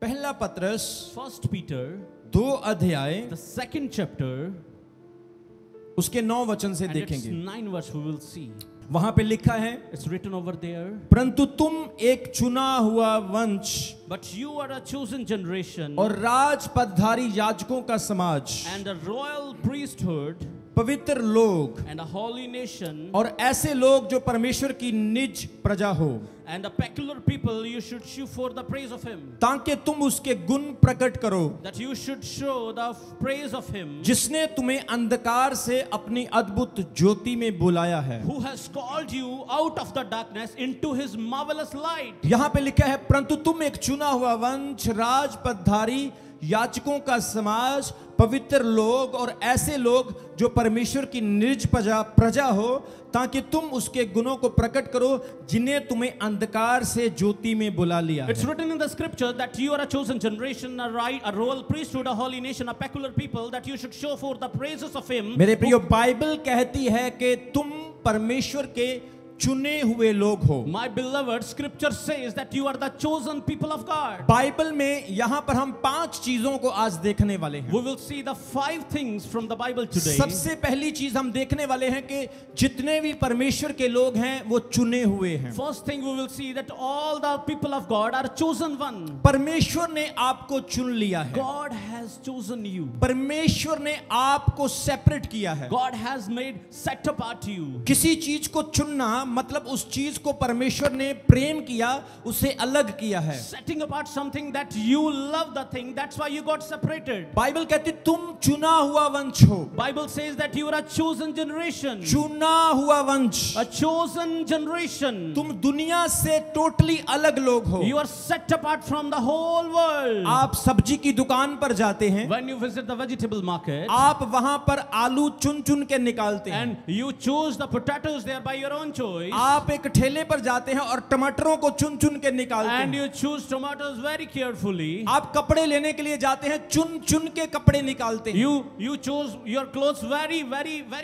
पहला पत्रस First Peter, 2 अध्याय the second chapter, उसके 9 वचन से and its देखेंगे। 9 verse we will see. वहां पे लिखा है, It's written over there. परंतु तुम एक चुना हुआ वंश But you are a chosen generation और राज पदधारी याजकों का समाज, and a royal priesthood पवित्र लोग and a holy nation और ऐसे लोग जो परमेश्वर की निज प्रजा हो, and a peculiar people. You should show for the praise of Him. ताकि तुम उसके गुण प्रकट करो That you should show the praise of Him जिसने तुम्हें अंधकार से अपनी अद्भुत ज्योति में बुलाया है। who has called you out of the darkness into His marvelous light. यहाँ पे लिखा है, परंतु तुम एक चुना हुआ वंश, राज पदधारी याजकों का समाज, पवित्र लोग और ऐसे लोग जो परमेश्वर की निज प्रजा हो, ताकि तुम उसके गुणों को प्रकट करो जिन्हें तुम्हें अंधकार से ज्योति में बुला लिया It's है। written in the scripture that you are a chosen generation, a royal priesthood, a holy nation, a peculiar people, that you should show forth the praises of Him. मेरे प्रियो, बाइबल कहती है कि तुम परमेश्वर के चुने हुए लोग हो। My beloved, scripture says that you are the chosen people of God. Bible में यहाँ पर हम 5 चीजों को आज देखने वाले हैं। We will see the 5 things from the Bible today. सबसे पहली चीज हम देखने वाले हैं कि जितने भी परमेश्वर के लोग हैं वो चुने हुए हैं। First thing we will see that all the people of God are chosen one. परमेश्वर ने आपको चुन लिया है। God has chosen you. परमेश्वर ने आपको सेपरेट किया है। God has made set apart you. किसी चीज को चुनना मतलब उस चीज को परमेश्वर ने प्रेम किया, उसे अलग किया है। Setting apart something that you love the thing, that's why you got separated. Bible कहती तुम चुना हुआ वंश हो। Bible says that you are a chosen generation. चुना हुआ वंश। A chosen generation. तुम दुनिया से टोटली अलग लोग हो। You are set apart from the whole world. आप सब्जी की दुकान पर जाते हैं, When you visit the vegetable market आप वहां पर आलू चुन चुन के निकालते हैं। and you choose the potatoes there by your own choice, आप एक ठेले पर जाते हैं और टमाटरों को चुन चुन के निकालते and हैं। you choose tomatoes very carefully. आप कपड़े लेने के लिए जाते हैं, चुन चुन के कपड़े निकालते हैं। You choose your clothes very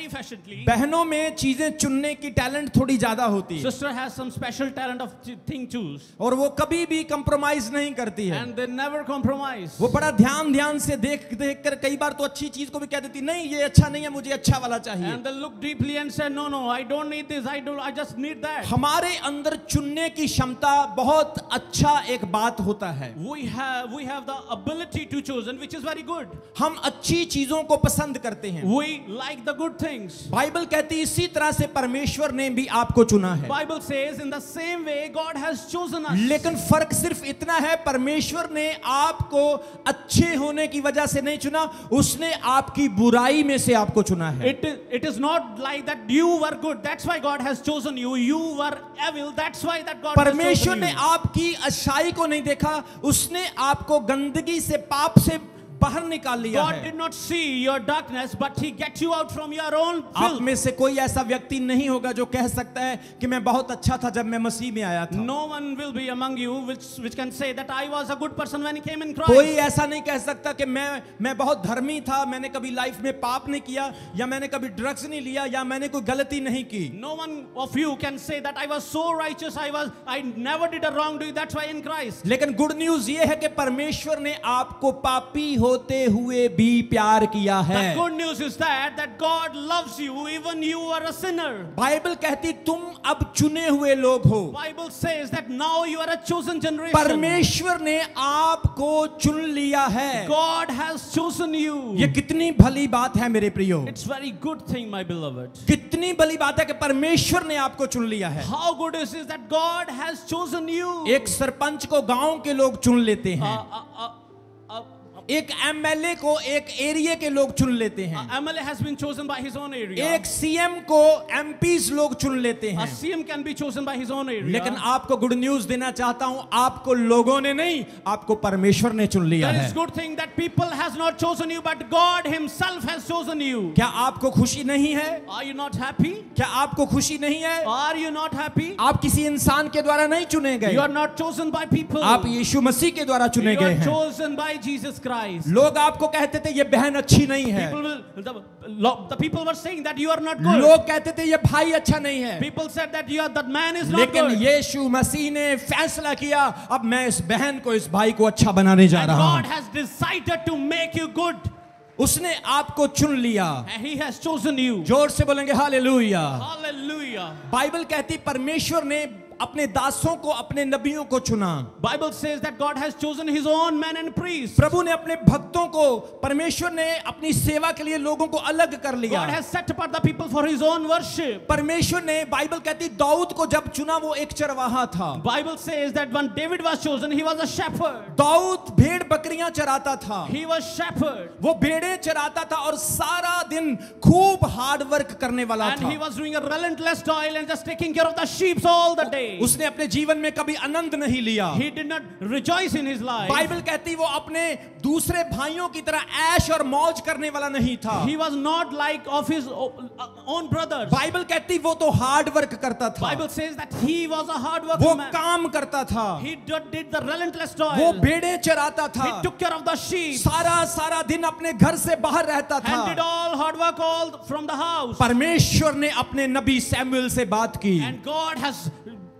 fashionably. बहनों में चीजें चुनने की टैलेंट थोड़ी ज्यादा होती है Sister has some special talent of thing choose, और वो कभी भी कंप्रोमाइज नहीं करती है। and they never compromise. वो बड़ा ध्यान से देख देख कर कई बार तो अच्छी चीज को भी कह देती, नहीं ये अच्छा नहीं है, मुझे अच्छा वाला चाहिए। And they look deeply and say, no, I don't need this. I just need that. हमारे अंदर चुनने की क्षमता बहुत अच्छा एक बात होता है। We have the ability to choose, and which is very good. हम अच्छी चीजों को पसंद करते हैं। We like the good things. Bible कहती है इसी तरह से परमेश्वर ने भी आपको चुना है। Bible says in the same way God has chosen us. लेकिन फर्क सिर्फ इतना है, परमेश्वर ने आपको अच्छे होने की वजह से नहीं चुना, उसने आपकी बुराई में से आपको चुना है। It is not like that you were good, that's why God has chosen you. You were evil, that's why that God has परमेश्वर chosen ने you. आपकी अच्छाई को नहीं देखा, उसने आपको गंदगी से, पाप से बाहर निकाल लिया God है। did not see your darkness, but He get you out from your own आप filth. में से कोई ऐसा व्यक्ति नहीं होगा जो कह सकता है कि मैं बहुत अच्छा था जब मैं मसीह में आया था। No one will be among you which can say that I was a good person when He came in Christ. कोई ऐसा नहीं कह सकता कि मैं बहुत धर्मी था, मैंने कभी लाइफ में पाप नहीं किया, या मैंने कभी ड्रग्स नहीं लिया, या मैंने कोई गलती नहीं की। No one of you can say that I was so righteous, I never did a wrongdoing, that's why in Christ. लेकिन गुड न्यूज ये है कि परमेश्वर ने आपको पापी होते हुए भी प्यार किया है। The good news is that God loves you even you are a sinner. Bible कहती तुम अब चुने हुए लोग हो। Bible says that now you are a chosen generation. परमेश्वर ने आपको चुन लिया है। God has chosen you. ये कितनी भली बात है मेरे प्रियो। It's very good thing, my beloved. कितनी भली बात है कि परमेश्वर ने आपको चुन लिया है। How good is it that God has chosen you? एक सरपंच को गांव के लोग चुन लेते हैं, एक एमएलए को एक एरिया के लोग चुन लेते हैं, MLA has been chosen by his own area. एक सीएम को एमपीज लोग चुन लेते A हैं। CM can be chosen by his own area. लेकिन आपको गुड न्यूज देना चाहता हूं, आपको लोगों ने नहीं, आपको परमेश्वर ने चुन लिया That है। is good thing that people has not chosen you, but God Himself has chosen you. क्या आपको खुशी नहीं है? Are you not happy? क्या आपको खुशी नहीं है? Are you not happy? आप किसी इंसान के द्वारा नहीं चुने You गए, are not chosen by people. आप यीशु मसीह के द्वारा चुने You गए are हैं। chosen by Jesus Christ. eyes. लोग आपको कहते थे ये बहन अच्छी नहीं है, The people were saying that you are not good. लोग कहते थे ये भाई अच्छा नहीं है, People said that that man is not लेकिन good. यीशु मसीह ने फैसला किया अब मैं इस बहन को इस भाई को अच्छा बनाने जा And रहा God हूं। has decided to make you good. उसने आपको चुन लिया। And He has chosen you. जोर से बोलेंगे हालेलुया। Hallelujah. बाइबल कहती परमेश्वर ने अपने दासों को, अपने नबियों को चुना। Bible says that God has chosen His own men and priests. प्रभु ने अपने भक्तों को, परमेश्वर ने अपनी सेवा के लिए लोगों को अलग कर लिया। God has set apart the people for His own worship. परमेश्वर ने, बाइबल कहती दाऊद को जब चुना वो एक चरवाहा था। Bible says that when David was chosen, he was a shepherd. Dawood भेड़ बकरियां चराता था, He was shepherd. वो भेड़ें चराता था और सारा दिन खूब हार्ड वर्क करने वाला And था। he was doing a relentless toil and just taking care of the sheep all the day. उसने अपने जीवन में कभी आनंद नहीं लिया। He did not rejoice in his life. Bible कहती वो अपने दूसरे भाइयों की तरह ऐश और मौज करने वाला नहीं था। He was not like of his own brothers. Bible कहती वो तो हार्ड वर्क करता था, Bible says that he was a hard वो working man. काम करता था, He did the relentless वो toil. भेड़ें चराता था, He took care of the sheep सारा दिन अपने घर से बाहर रहता and did था। all hard work all from the house. परमेश्वर ने अपने नबी सैमुएल से बात की। And God has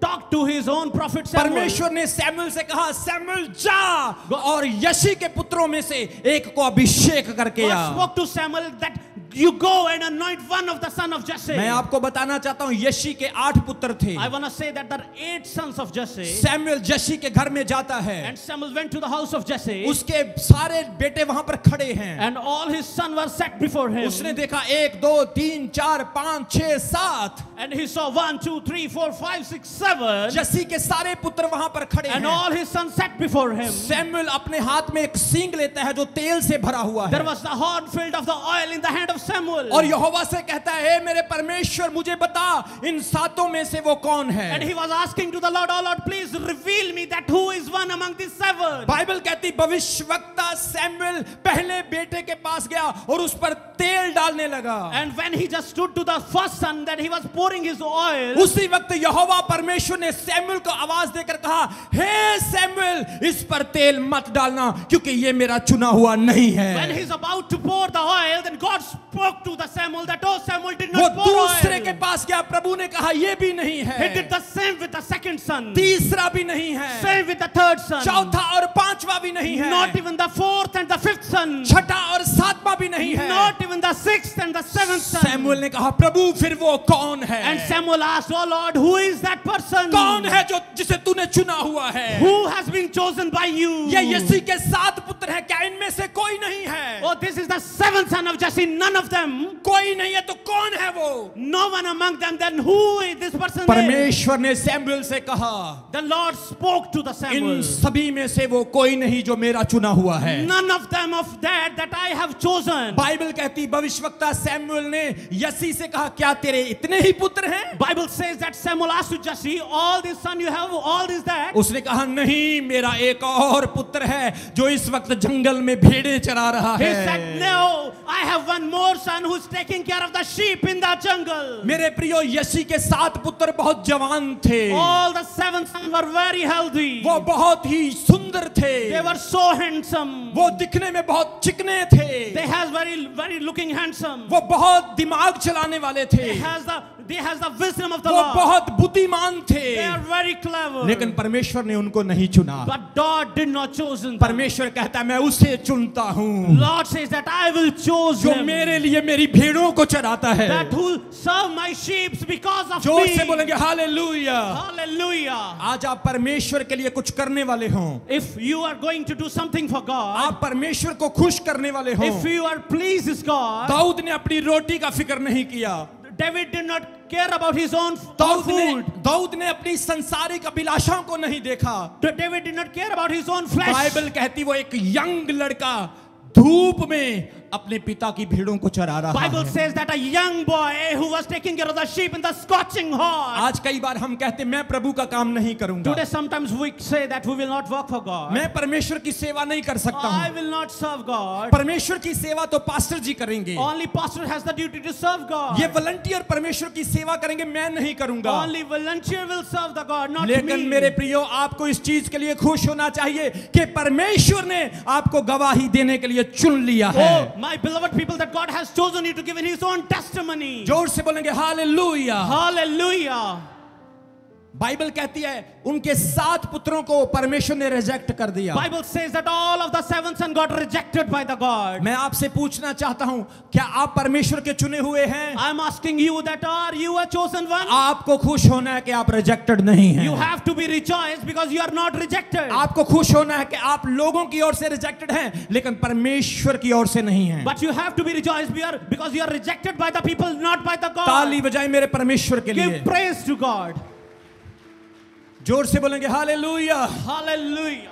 talked to His own prophet Samuel. परमेश्वर ने सैमुएल से कहा सैमुएल जा और यशी के पुत्रों में से एक को अभिषेक करके आ। God spoke to Samuel that you go and anoint one of the son of Jesse. मैं आपको बताना चाहता हूं यशी के 8 पुत्र थे। I want to say that there are 8 sons of Jesse. Samuel Yeshi के घर में जाता है, And Samuel went to the house of Jesse. उसके सारे बेटे वहां पर खड़े हैं। And all his sons were set before him. उसने देखा 1 2 3 4 5 6 7 And he saw 1 2 3 4 5 6 7. यशी के सारे पुत्र वहां पर खड़े And हैं। all his sons sat before him. Samuel अपने हाथ में एक सींग लेता है जो तेल से भरा हुआ There है was the horn filled of the oil in the hand of Samuel. और यहोवा से कहता है हे मेरे परमेश्वर मुझे बता इन सातों में से वो कौन है। And he was asking to the Lord, oh Lord, please reveal me that who is one among these 7. Bible कहती भविष्यवक्ता सैमुएल पहले बेटे के पास गया और उस पर तेल डालने लगा। And when he just stood to the first son, that he was pouring his oil. उसी वक्त यहोवा परमेश्वर ने सैमुएल को आवाज देकर कहा हे सैमुएल इस पर तेल मत डालना क्योंकि ये मेरा चुना हुआ नहीं है। When he's about to pour the oil, then God spoke to the Samuel that oh Samuel did वो not pour दूसरे के oil. पास गया, प्रभु ने कहा ये भी नहीं He है, did the same with the second son. तीसरा भी नहीं है, Same with the third son. चौथा और पांचवा भी नहीं है, Not even the fourth and the fifth son. छठा और सातवां भी नहीं है। Not even the sixth and the seventh son. Samuel ने कहा प्रभु फिर वो कौन है? And Samuel asked, oh Lord, who is that person? कौन है जो जिसे तूने चुना हुआ है? Who has been chosen by you? ये यसी के 7 पुत्र हैं, क्या इनमें से कोई नहीं है? Oh, this is the 7th son of Jesse. None of them. कोई नहीं है तो कौन है वो? No one among them. Then who is this person? Is? परमेश्वर ने सैमुएल से कहा The Lord spoke to the in Samuel. सभी में से वो कोई नहीं जो मेरा चुना हुआ है। None of them of that I have chosen. Bible कहती भविष्यवक्ता सैमुएल ने यसी से कहा क्या तेरे इतने ही पुत्र हैं? Bible says that Samuel asked to Jesse, all this son you have, all this that. उसने कहा नहीं मेरा एक और पुत्र है जो इस वक्त जंगल में भेड़ें चरा रहा He है। said, no, I have one more son who's taking care of the sheep in the jungle. मेरे प्रियो यसी के 7 पुत्र बहुत जवान थे, All the 7 sons were very healthy. वो बहुत ही सुंदर थे, They were so handsome. वो दिखने में बहुत चिकने थे, They has very looking handsome. वो बहुत दिमाग चलाने वाले थे, They has the wisdom of the वो Lord. बहुत बुद्धिमान थे, They are very clever. लेकिन परमेश्वर ने उनको नहीं चुना। But God did not chosen them. परमेश्वर कहता है मैं उसे चुनता हूँ Lord says that I will choose जो him. मेरे लिए मेरी भेड़ों को चराता है। That who serve my sheep because of जोर me. से बोलेंगे हालेलुया। Hallelujah. आज आप परमेश्वर के लिए कुछ करने वाले हो, If you are going to do something for God, आप परमेश्वर को खुश करने वाले हो। if you are pleased God, Dawood ने अपनी रोटी का फिक्र नहीं किया, David did not care about his own food. Dawood ने अपनी संसारिक अभिलाषाओं को नहीं देखा। David did not care about his own flesh. Bible कहती वो एक यंग लड़का धूप में अपने पिता की भीड़ों को चरा रहा Bible है। says that a young boy who was taking care of the sheep in the scorching hot. आज कई बार हम कहते मैं प्रभु का काम नहीं करूंगा, Today sometimes we say that we will not work for God. मैं परमेश्वर की सेवा नहीं कर सकता I हूँ। will not serve God. परमेश्वर की सेवा तो पास्टर जी करेंगे, Only pastor has the duty to serve God. ये वॉलंटियर परमेश्वर की सेवा करेंगे, मैं नहीं करूंगा। Only volunteer will serve the God, not लेकिन me. मेरे प्रियो, आपको इस चीज के लिए खुश होना चाहिए कि परमेश्वर ने आपको गवाही देने के लिए चुन लिया है। Oh, my beloved people, that God has chosen you to give in His own testimony. जोर से बोलेंगे हालेलुया। Hallelujah. बाइबल कहती है उनके 7 पुत्रों को परमेश्वर ने रिजेक्ट कर दिया। Bible says that all of the 7 sons got rejected by the God. मैं आपसे पूछना चाहता हूं, क्या आप परमेश्वर के चुने हुए हैं? I'm asking you that are you a chosen one? आपको खुश होना है कि आप रिजेक्टेड नहीं हैं। You have to be rejoiced because you are not rejected. आपको खुश होना है कि आप लोगों की ओर से रिजेक्टेड हैं, लेकिन परमेश्वर की ओर से नहीं हैं। But you have to be rejoiced because you are rejected by the people, not by the God. ताली बजाएं मेरे परमेश्वर के लिए। Give praise to God. जोर से बोलेंगे हालेलुया। Hallelujah.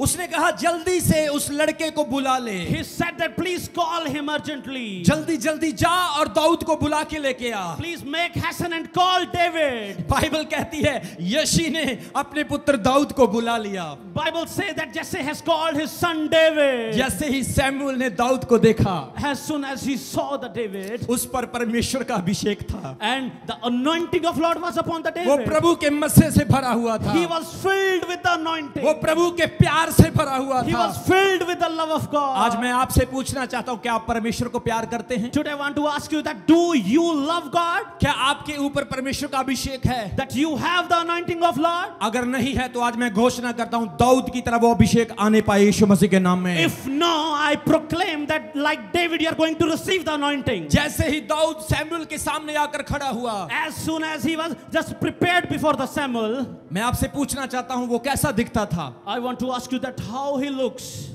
उसने कहा जल्दी से उस लड़के को बुला ले। He said that please call him urgently. जल्दी जल्दी जा और दाऊद को बुला के लेके आ। Please make hasten and call David. Bible कहती है यशी ने अपने पुत्र दाऊद को बुला लिया। Bible says that Jesse has called his son David. जैसे ही सैमुअल ने दाऊद को देखा, As soon as he saw the David, उस पर परमेश्वर का अभिषेक था। and the anointing of Lord was upon the वो David. प्रभु के मस्से से भरा हुआ था। He was filled with the anointing. वो प्रभु के प्यार से भरा हुआ He था। was filled with the love of God. आज मैं आपसे पूछना चाहता हूँ, क्या आप परमेश्वर को प्यार करते हैं? Today I want to ask you that do you love God? क्या आपके ऊपर परमेश्वर का अभिषेक है? That you have the anointing of Lord? अगर नहीं है तो आज मैं घोषणा करता हूँ दाऊद की तरह वो अभिषेक आने पाए यीशु मसीह के नाम में। If no, I proclaim that like David you are going to receive the anointing. जैसे ही दाऊद सैमुअल के सामने आकर खड़ा हुआ, As soon as he was just prepared before the Samuel, मैं आपसे पूछना चाहता हूँ वो कैसा दिखता था? I want to ask you that how he looks.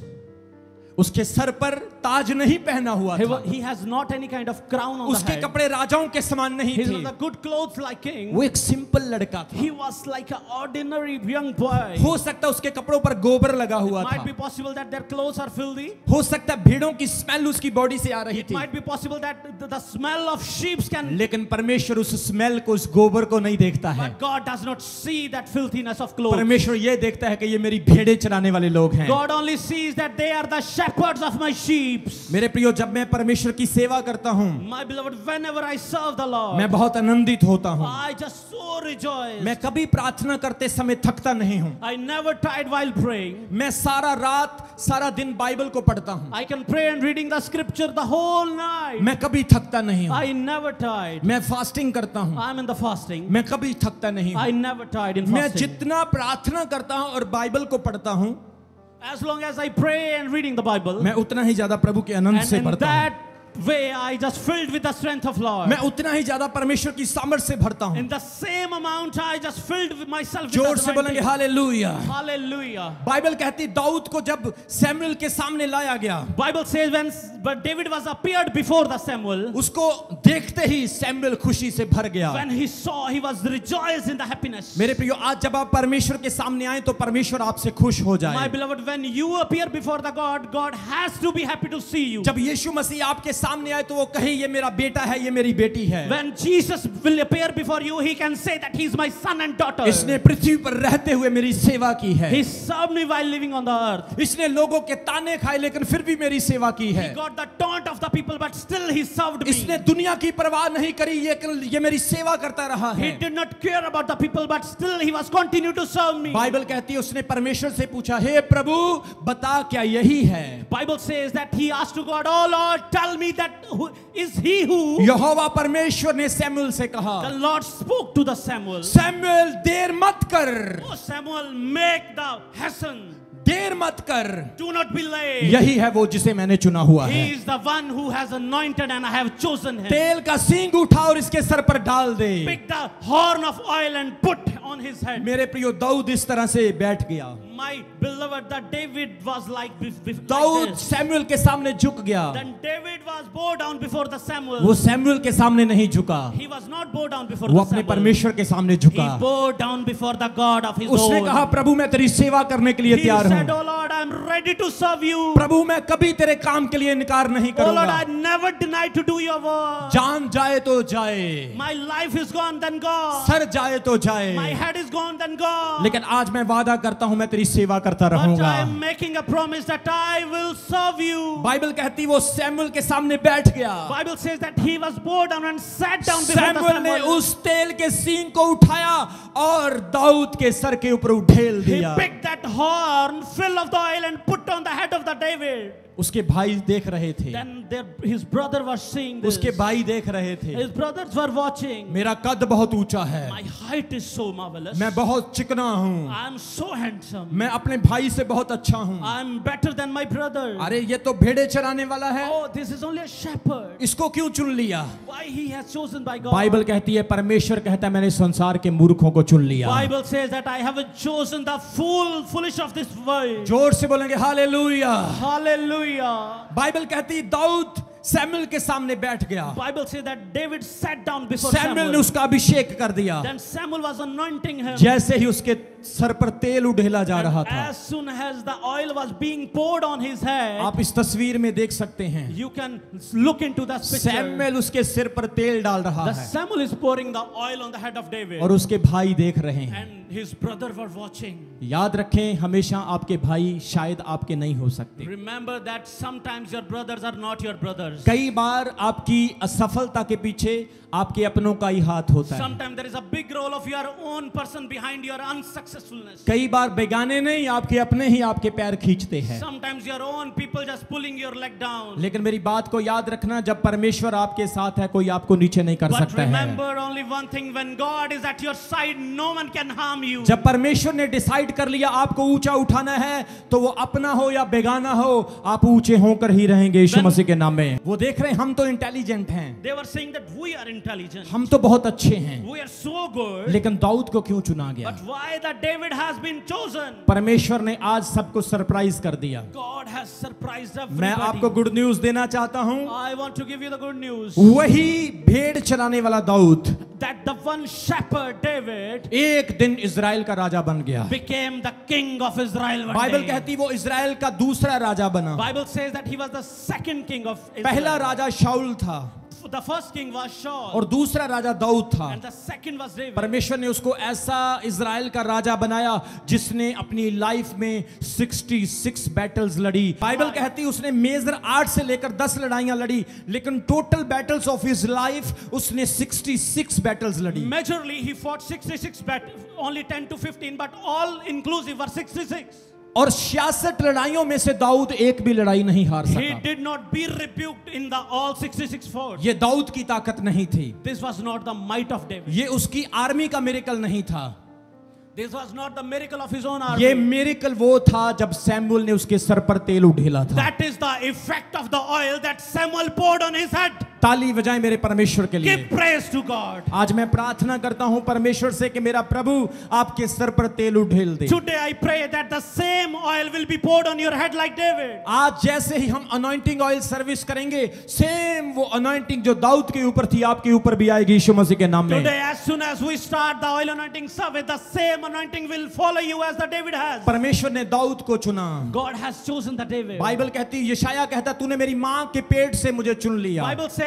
उसके सर पर ताज नहीं पहना हुआ था। He has not any kind of crown on the उसके head. कपड़े राजाओं के समान नहीं He थे। was a good clothes like king. वो एक सिंपल लड़का था। He was like an ordinary young boy. हो सकता है उसके कपड़ों पर गोबर लगा हुआ Might था। be possible that their clothes are filthy. हो सकता है भेड़ों की स्मेल उसकी बॉडी से आ रही It थी, might be possible that the smell of sheep can. लेकिन परमेश्वर उस स्मेल को, उस गोबर को नहीं देखता है। But God does not see that filthiness of clothes. परमेश्वर ये देखता है कि ये मेरी भेड़ें चराने वाले लोग हैं। God only sees that they are the shepherds of my sheep. मेरे प्रियो, जब मैं परमेश्वर की सेवा करता हूँ, My beloved, whenever I serve the Lord, मैं बहुत आनंदित होता हूँ। I just so rejoice. मैं कभी प्रार्थना करते समय थकता नहीं हूँ। I never tired while praying. मैं सारा रात सारा दिन बाइबल को पढ़ता हूँ। I can pray and reading the scripture the whole night. मैं कभी थकता नहीं हूँ। I never tired. मैं फास्टिंग करता हूँ। I'm in the fasting. मैं कभी थकता नहीं I हूँ। never tired in मैं fasting. जितना प्रार्थना करता हूँ और बाइबल को पढ़ता हूँ, As long as I pray and reading the Bible, मैं उतना ही ज्यादा प्रभु के आनंद and से in भरता हूँ। that way I just filled with the strength of Lord. मैं उतना ही ज्यादा परमेश्वर की सामर्थ से भरता हूँ। In the same amount I just filled with myself with जोर the से बोलेंगे anointing. हालेलुया। Hallelujah. बाइबल कहती दाऊद को जब सैमुअल के सामने लाया गया, Bible says when but David was appeared before the Samuel, उसको देखते ही सैमुअल खुशी से भर गया। when he saw, he was rejoiced in the happiness. मेरे प्रियो, आज जब आप परमेश्वर के सामने आए तो परमेश्वर आपसे खुश हो My जाए। beloved, when you appear before the God, God has to be happy to see you. जब यीशु मसीह आपके सामने आए तो वो कहे ये मेरा बेटा है, ये मेरी बेटी है। When Jesus will appear before you, he can say that he's my son and daughter. इसने पृथ्वी पर रहते हुए मेरी सेवा की है। He served me while living on the earth. इसने लोगों के ताने खाए लेकिन फिर भी मेरी सेवा की है। He got the taunt of the people, but still he served me. इसने दुनिया की परवाह नहीं करी, ये मेरी सेवा करता रहा He है। did not care about the people, but still he was continued to serve me. Bible कहती है उसने परमेश्वर से पूछा, हे प्रभु बता क्या यही है? Bible says that he asked to God, "Oh Lord, tell me that who is he who?" यहोवा परमेश्वर ने सैमुअल से कहा, The Lord spoke to the Samuel. Samuel देर मत कर, Oh Samuel, make the hasten. देर मत कर, Do not be late. यही है वो जिसे मैंने चुना हुआ है। He is the one who has anointed and I have chosen him. तेल का सींग उठा और इसके सर पर डाल दे। Pick the horn of oil and put on his head. मेरे प्रियो, दाऊद इस तरह से बैठ गया। My beloved, that David was like Daud this. Samuel के सामने झुक गया। Then David was bowed down before the Samuel. वो सैमुअल के सामने नहीं झुका, He was not bowed down before वो the अपने Samuel. परमेश्वर के सामने He झुका। bowed down before the God of his उसने own. कहा, प्रभु मैं तेरी सेवा करने के लिए He तैयार said, हूँ। "Oh Lord, I'm ready to serve you. प्रभु मैं कभी तेरे काम के लिए इनकार नहीं Oh Lord, करूंगा, I never deny to do your work. जान जाए तो जाए, My life is gone, then God. Sir जाए तो My जाए, head is gone, then God. लेकिन आज मैं वादा करता हूं मैं तेरी सेवा करता But रहूंगा। I am making a promise that I will serve you. Bible कहती वो सैमुअल के सामने बैठ गया। Bible says that he was bowed down and sat down before the Samuel ने Samuel. उस तेल के सींग को उठाया और दाऊद के सर के ऊपर उठेल He दिया। picked that horn full of the oil and put on the head of the David. उसके भाई देख रहे थे, Then his brother was seeing this. उसके भाई देख रहे थे, His brothers were watching. मेरा कद बहुत ऊंचा है, My height is so marvelous. मैं बहुत चिकना हूँ, I am so handsome. मैं अपने भाई से बहुत अच्छा हूँ। I am better than my brother. अरे ये तो भेड़े चराने वाला है, Oh, this is only a shepherd. इसको क्यों चुन लिया? Why he has chosen by God? Bible कहती है परमेश्वर कहता है मैंने संसार के मूर्खों को चुन लिया। Bible says that I have chosen the foolish of this world. जोर से बोलेंगे हालेलुया। Hallelujah. बाइबल कहती दाऊद सैमुअल के सामने बैठ गया, Bible says that David sat down before Samuel ने Samuel. उसका अभिषेक कर दिया। Then Samuel was anointing him. जैसे ही उसके सर पर तेल उड़ेला जा रहा And था, as soon as the oil was being poured on his head, आप इस तस्वीर में देख सकते हैं you can look into that picture. Samuel उसके सिर पर तेल डाल रहा The है Samuel is pouring the oil on the head of David. और उसके भाई देख रहे हैं। And his brother were watching. याद रखें हमेशा आपके भाई शायद आपके नहीं हो सकते। Remember that sometimes your brothers are not your brothers. कई बार आपकी असफलता के पीछे आपके अपनों का ही हाथ होता है। Sometimes there is a big role of your own person behind your unsuccessfulness. कई बार बेगाने नहीं आपके अपने ही आपके पैर खींचते हैं। Sometimes your own people just pulling your leg down. लेकिन मेरी बात को याद रखना, जब परमेश्वर आपके साथ है कोई आपको नीचे नहीं कर But सकता है। remember only one thing, when God is at your side, no one can harm you. जब परमेश्वर ने डिसाइड कर लिया आपको ऊंचा उठाना है तो वो अपना हो या बेगाना हो आप ऊंचे होकर ही रहेंगे यीशु मसीह के नाम में। वो देख रहे हैं हम तो इंटेलिजेंट हैं, They were saying that we are intelligent. हम तो बहुत अच्छे हैं, We are so good. लेकिन दाऊद को क्यों चुना गया? But why that David has been chosen? परमेश्वर ने आज सबको सरप्राइज कर दिया। God has surprised everybody. मैं आपको गुड न्यूज देना चाहता हूं, I want to give you the good news. वही भेड़ चराने वाला Dawood That the one shepherd David एक दिन इजराइल का राजा बन गया। became the king of Israel one Bible day. कहती वो इजराइल का दूसरा राजा बना। Bible says that he was the second king of Israel. पहला राजा शाऊल था The first king was Saul. और दूसरा राजा दाऊद था। And the second was David. परमेश्वर ने उसको ऐसा इजराइल का राजा बनाया जिसने अपनी लाइफ में 66 बैटल्स लड़ी। बाइबल कहती उसने मेजर 8 से लेकर 10 लड़ाइयां लड़ी, लेकिन total battles of his life उसने 66 बैटल्स लड़ी। Majorly he fought 66 battles, only 10 to 15, but all inclusive were 66. और 66 लड़ाइयों में से दाऊद एक भी लड़ाई नहीं हार He सका। did not be rebuked in the all 66 forts. ये दाऊद की ताकत नहीं थी, This was not the might of David. ये उसकी आर्मी का मिरेकल नहीं था, This was not the miracle of his own army. ये मिरेकल वो था जब सैमुअल ने उसके सर पर तेल उड़ेला था। That is the effect of the oil that Samuel poured on his head. ताली बजाएं मेरे परमेश्वर के लिए। Give praise to God. आज मैं प्रार्थना करता हूं परमेश्वर से कि मेरा प्रभु आपके सर पर तेल उड़ेल दे। Today I pray that the same oil will be poured on your head like David. आज जैसे ही हम अनॉइंटिंग ऑयल सर्विस करेंगे, सेम वो अनॉइंटिंग जो दाऊद के ऊपर थी आपके ऊपर भी आएगी यीशु मसीह के नाम में। Today as soon as we start the oil anointing service, the same anointing will follow you as the David has. परमेश्वर ने दाऊद को चुना। God has chosen the David. Bible कहती यशाया कहता तूने मेरी मां के पेट से मुझे चुन लिया। Bible said,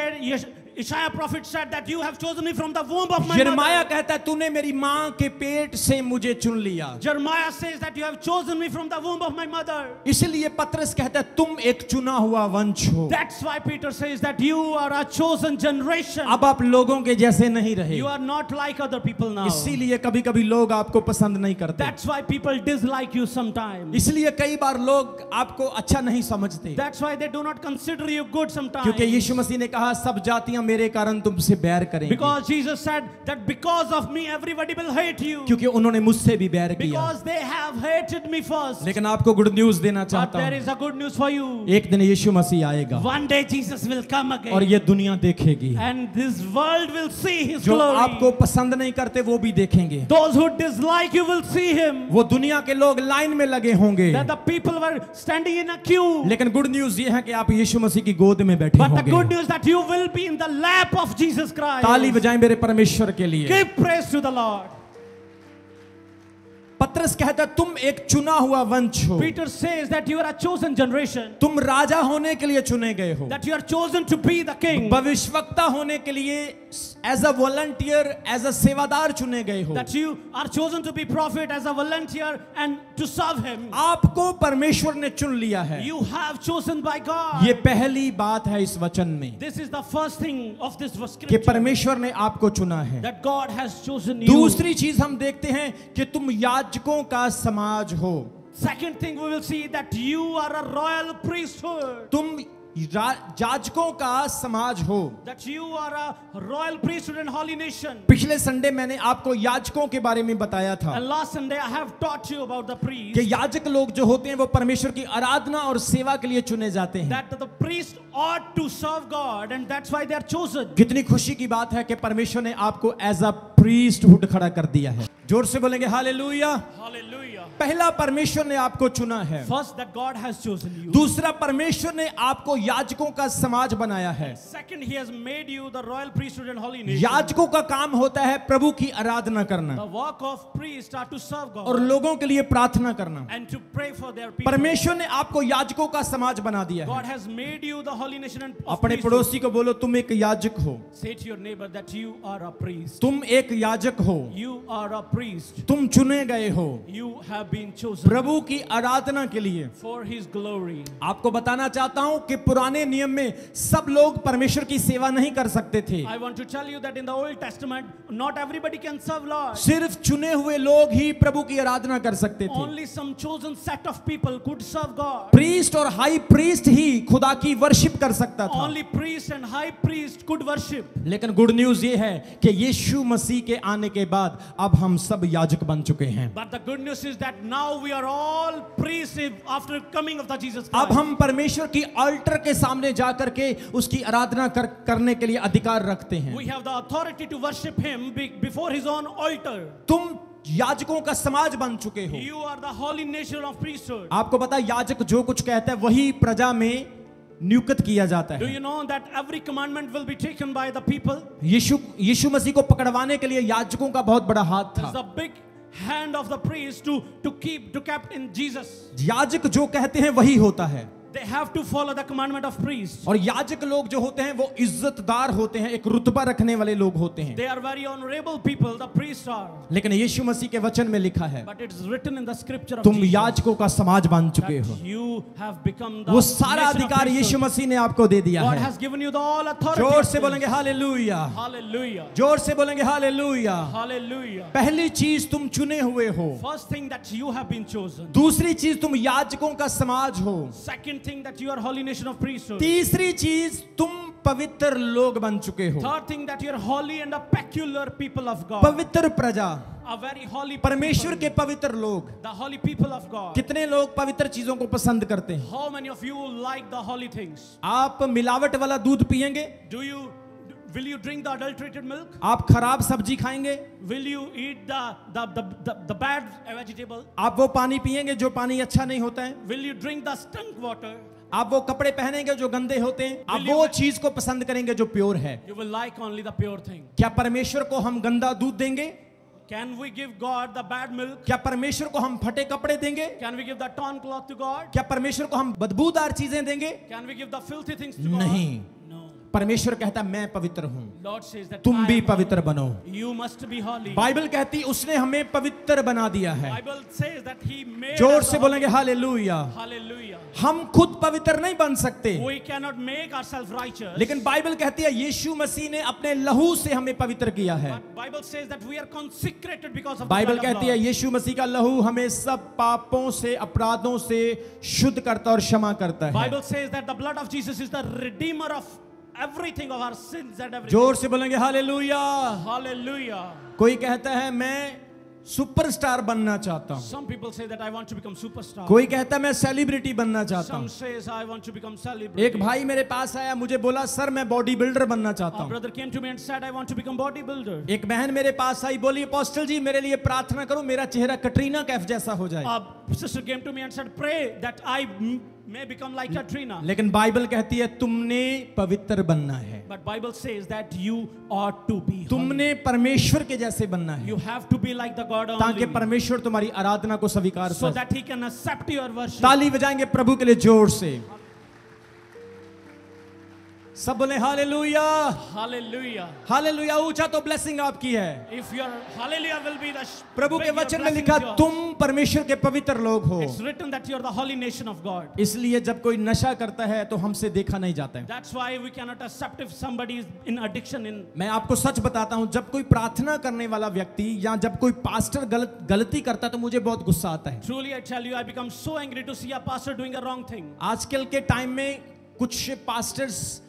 Isaiah prophet said that you have chosen me from the womb of my यिर्मयाह mother. कहता है तूने मेरी मां के पेट से मुझे चुन लिया। Jeremiah says that you have chosen me from the womb of my mother. इसलिए पतरस कहता है तुम एक चुना हुआ वंश हो। That's why Peter says that you are a chosen generation. अब आप लोगों के जैसे नहीं रहे, You are not like other people now. इसीलिए कभी कभी लोग आपको पसंद नहीं करते। That's why people dislike you sometimes. इसलिए कई बार लोग आपको अच्छा नहीं समझते, That's why they do not consider you good sometimes. क्योंकि यीशु मसीह ने कहा सब जातियां मेरे कारण तुमसे बैर करेंगी। Because Jesus said that because of me everybody will hate you. क्योंकि उन्होंने मुझसे भी बैर किया। Because they have hated me first. लेकिन आपको गुड न्यूज देना But चाहता there हूं, is a good news for you. एक दिन यीशु मसीह आएगा One day Jesus will come again. और ये दुनिया देखेगी। And this world will see his जो glory. आपको पसंद नहीं करते वो भी देखेंगे। Those who dislike you will see him. वो दुनिया के लोग लाइन में लगे होंगे, That the people were standing in a queue. लेकिन गुड न्यूज ये है कि आप यीशु मसीह की गोद में बैठे But the होंगे। good news that you will be in the lap of Jesus Christ. ताली बजाएं मेरे परमेश्वर के लिए। Give praise to the Lord. पतरस कहता है तुम एक चुना हुआ वंश हो, Peter says that you are a chosen generation, तुम राजा होने के लिए चुने गए हो, that you are chosen to be the king, भविष्यवक्ता होने के लिए as a volunteer, as a sevadar चुने गए हो, that you are chosen to be prophet as a volunteer and to serve him. आपको परमेश्वर ने चुन लिया है। You have chosen by God. ये पहली बात है इस वचन में This is the first thing of this कि scripture, परमेश्वर ने आपको चुना है। that God has chosen you. दूसरी चीज हम देखते हैं कि तुम याजकों का समाज हो, Second thing we will see that you are a royal priesthood. तुम याजकों का समाज हो। That you are a royal priesthood and holy nation. पिछले संडे मैंने आपको याजकों के बारे में बताया था And last Sunday I have taught you about the कि priest. याजक लोग जो होते हैं वो परमेश्वर की आराधना और सेवा के लिए चुने जाते हैं। That the priest ought to serve God and that's why they are chosen. कितनी खुशी की बात है कि परमेश्वर ने आपको एज अ प्रीस्टहुड खड़ा कर दिया है। जोर से बोलेंगे हालेलुया। Hallelujah. पहला परमेश्वर ने आपको चुना है, First, that God has chosen you. दूसरा परमेश्वर ने आपको याजकों का समाज बनाया है। Second, He has made you the royal priesthood and holy nation. याजकों का काम होता है प्रभु की आराधना करना The work of priests are to serve और God लोगों के लिए प्रार्थना करना। and to pray for their people. परमेश्वर ने आपको याजकों का समाज बना दिया God है। has made you the holy nation and of अपने priesthood. पड़ोसी को बोलो तुम एक याजक हो, Say to your neighbor that you are a priest. तुम एक याजक हो, You are a priest. तुम चुने गए हो You have been chosen प्रभु की आराधना के लिए। for His glory. आपको बताना चाहता हूं कि पुराने नियम में सब लोग परमेश्वर की सेवा नहीं कर सकते थे, I want to tell you that in the Old Testament, not everybody can serve Lord. सिर्फ चुने हुए लोग ही प्रभु की आराधना कर सकते थे। Only some chosen set of people could serve God. Priest और हाई प्रीस्ट ही खुदा की वर्शिप कर सकता था। Only priest and high priest could worship. लेकिन गुड न्यूज ये है कि यीशु मसीह के आने के बाद अब हम सब याजक बन चुके हैं। But the good news is that now we are all priests after coming of the Jesus अब Christ. हम परमेश्वर की अल्टर के सामने जाकर के उसकी आराधना करने के लिए अधिकार रखते हैं। We have the authority to worship Him before His own altar. तुम याजकों का समाज बन चुके हो। You are the holy nation of priesthood. आपको पता है याजक जो कुछ कहता है वही प्रजा में नियुक्त किया जाता Do है। you know that every commandment will be taken by the people? यीशु मसीह को पकड़वाने के लिए याजकों का बहुत बड़ा हाथ There's था। a big hand of the priest to keep in Jesus. याजक जो कहते हैं वही होता है। They have to follow the commandment of priests. और याजक लोग जो होते हैं वो इज्जतदार होते हैं, एक रुतबा रखने वाले लोग होते हैं। They are very honorable people, the priests are. लेकिन यीशु मसीह के वचन में लिखा है But it's written in the scripture of तुम Jesus याजकों का समाज बन चुके हो। that you have become the वो सारा nation of अधिकार यीशु priesthood. मसीह ने आपको दे दिया God है। has given you the all authority. जोर of से this. बोलेंगे हालेलुया। Hallelujah. जोर से बोलेंगे हालेलुया। Hallelujah. पहली चीज तुम चुने हुए हो, First thing that you have been chosen. दूसरी चीज तुम याजकों का समाज हो, Second thing that you are holy nation of priesthood. तीसरी चीज तुम पवित्र लोग बन चुके हो, Third thing that you are holy and a peculiar people of God. पवित्र प्रजा, A very holy परमेश्वर people. के पवित्र लोग। The holy people of God. कितने लोग पवित्र चीजों को पसंद करते हैं? How many of you like the holy things? आप मिलावट वाला दूध पिएंगे? Will you drink the adulterated milk? आप खराब सब्जी खाएंगे? Will you eat the bad vegetable? आप वो पानी पिएंगे जो पानी अच्छा नहीं होता है? Will you drink the stunk water? आप वो कपड़े पहनेंगे जो गंदे होते हैं? आप वो चीज को पसंद करेंगे जो प्योर है? You will like only the pure thing. क्या परमेश्वर को हम गंदा दूध देंगे? Can we give God the bad milk? क्या परमेश्वर को हम फटे कपड़े देंगे? Can we give the torn cloth to God? क्या परमेश्वर को हम बदबूदार चीजें देंगे? Can we give the filthy things to God? नहीं। No. परमेश्वर कहता है मैं पवित्र हूँ, Lord says that तुम I भी am पवित्र holy. बनो। You must be holy. Bible कहती उसने हमें पवित्र बना दिया है। Bible says that He made जोर us से holy. बोलेंगे हालेलुया। Hallelujah. हम खुद पवित्र नहीं बन सकते, We cannot make ourselves righteous. लेकिन बाइबल कहती है यीशु मसीह ने अपने लहू से हमें पवित्र किया है। But Bible says that we are consecrated because of the Bible blood of कहती है Lord. यीशु मसीह का लहू हमें सब पापों से, अपराधों से शुद्ध करता और क्षमा करता है। Bible says that the blood of Jesus is the redeemer of everything of our sins and everything. जोर से बोलेंगे हालेलुया। Hallelujah. कोई कहता है मैं सुपरस्टार बनना चाहता हूँ, Some people say that I want to become superstar. कोई कहता है मैं सेलिब्रिटी बनना चाहता Some हूँ। says I want to become celebrity. एक भाई मेरे पास आया, मुझे बोला सर मैं बॉडी बिल्डर बनना चाहता A हूँ। brother came to me and said I want to become bodybuilder. एक बहन मेरे पास आई, बोली अपोस्टल जी मेरे लिए प्रार्थना करो, मेरा चेहरा कटरीना कैफ जैसा हो जाए। A sister came to me and said pray that may become like Katrina. लेकिन बाइबल कहती है तुमने पवित्र बनना है, But Bible says that you ought to be holy. तुमने परमेश्वर के जैसे बनना है, You have to be like the God ताकि only, परमेश्वर तुम्हारी आराधना को स्वीकार so कर। that He can accept your worship. ताली बजाएंगे प्रभु के लिए जोर से, सब बोले हालेलुया, Hallelujah. हालेलुया। ऊंचा तो ब्लेसिंग आपकी है। If your hallelujah will be the प्रभु के bring your वचन में blessings लिखा yours. तुम परमेश्वर के पवित्र लोग हो। It's written that you are the holy nation of God. इसलिए जब कोई नशा करता है तो हमसे देखा नहीं जाता है। That's why we cannot accept if somebody is in addiction in. मैं आपको सच बताता हूं, जब कोई प्रार्थना करने वाला व्यक्ति या जब कोई पास्टर गलती करता है तो मुझे बहुत गुस्सा आता है। Truly I tell you, I become so angry to see a pastor doing a wrong thing. आजकल के टाइम में कुछ पास्टर्स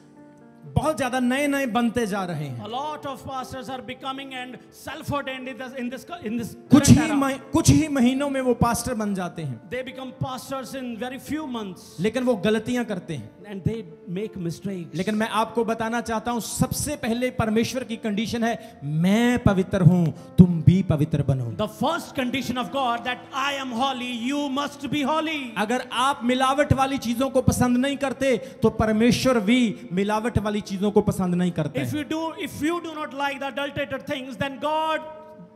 बहुत ज्यादा नए नए बनते जा रहे हैं। A lot of pastors are becoming and self-ordained in this कुछ current era. ही महीनों में वो पास्टर बन जाते हैं, They become pastors in very few months लेकिन वो गलतियां करते हैं। and they make mistakes. लेकिन मैं आपको बताना चाहता हूं, सबसे पहले परमेश्वर की कंडीशन है मैं पवित्र हूं, तुम भी पवित्र बनो। The first condition of God that I am holy, you must be holy. अगर आप मिलावट वाली चीजों को पसंद नहीं करते तो परमेश्वर भी मिलावट वाली चीजों को पसंद नहीं करते। If you do not like the adulterated things, then God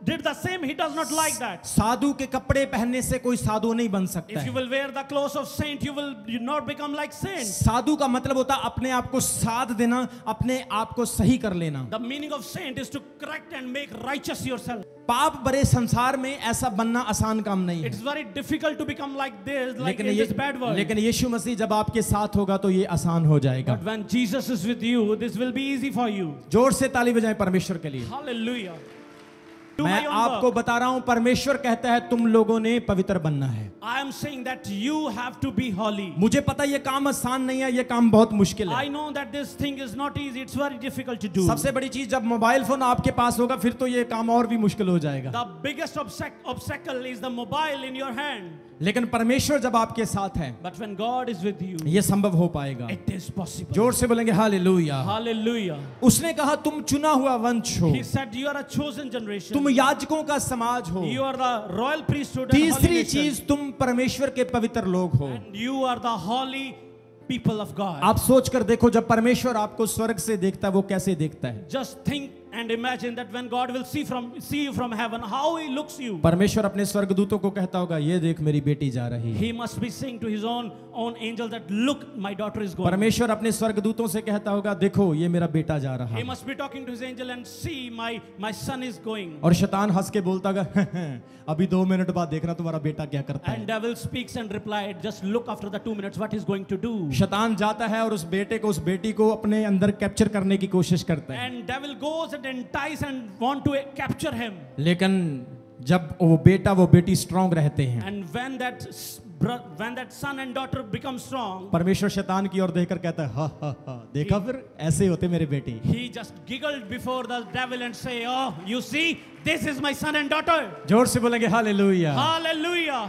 did the same. He does not like that. साधु के कपड़े पहनने से कोई साधु नहीं बन सकता If you है। will wear the clothes of saint, you will not become like saint. साधु का मतलब होता है अपने आप को साध देना, अपने आप को सही कर लेना। The meaning of saint is to correct and make righteous yourself. पाप भरे संसार में ऐसा बनना आसान काम नहीं है। It's very difficult to become like this, like लेकिन in this bad world. लेकिन यीशु मसीह जब आपके साथ होगा तो ये आसान हो जाएगा। But when Jesus is with you, this will be easy for you. जोर से ताली बजाएं परमेश्वर के लिए। Hallelujah. Do मैं my own आपको work. बता रहा हूं, परमेश्वर कहता है तुम लोगों ने पवित्र बनना है। I am saying that you have to be holy. मुझे पता ये काम आसान नहीं है, ये काम बहुत मुश्किल है। I know that this thing is not easy. It's very difficult to do. सबसे बड़ी चीज जब मोबाइल फोन आपके पास होगा फिर तो ये काम और भी मुश्किल हो जाएगा। The biggest obstacle is the mobile in your hand. लेकिन परमेश्वर जब आपके साथ है But when God is with you, ये संभव हो पाएगा। it is possible. जोर से बोलेंगे हालेलुया। Hallelujah. उसने कहा तुम चुना हुआ वंश हो, He said you are a chosen generation. तुम याजकों का समाज हो, You are the royal priesthood and holy तीसरी nation. चीज तुम परमेश्वर के पवित्र लोग हो। And you are the holy people of God. आप सोच कर देखो, जब परमेश्वर आपको स्वर्ग से देखता है वो कैसे देखता है। Just think and imagine that when God will see you from heaven, how He looks you. परमेश्वर अपने स्वर्गदूतों को कहता होगा ये देख मेरी बेटी जा रही है। He must be saying to His own angel that look, my daughter is going. परमेश्वर अपने स्वर्गदूतों से कहता होगा देखो ये मेरा बेटा जा रहा He है। must be talking to His angel and see my son is going. और शैतान हंस के बोलता होगा अभी 2 मिनट बाद देखना तुम्हारा बेटा क्या करता And है। devil speaks and replied, just look after the 2 minutes what he's going to do. शैतान जाता है और उस बेटे को, उस बेटी को अपने अंदर कैप्चर करने की कोशिश करता है। And devil goes and entice and want to capture him. लेकिन जब वो बेटा वो बेटी स्ट्रांग रहते हैं, And when that son and daughter become strong, परमेश्वर शैतान की ओर देखकर कहता है हा देखा फिर ऐसे होते मेरे बेटे। he just giggled before the devil and say, oh, you see, this is my son and daughter. जोर से बोलेंगे हालेलुया। Hallelujah.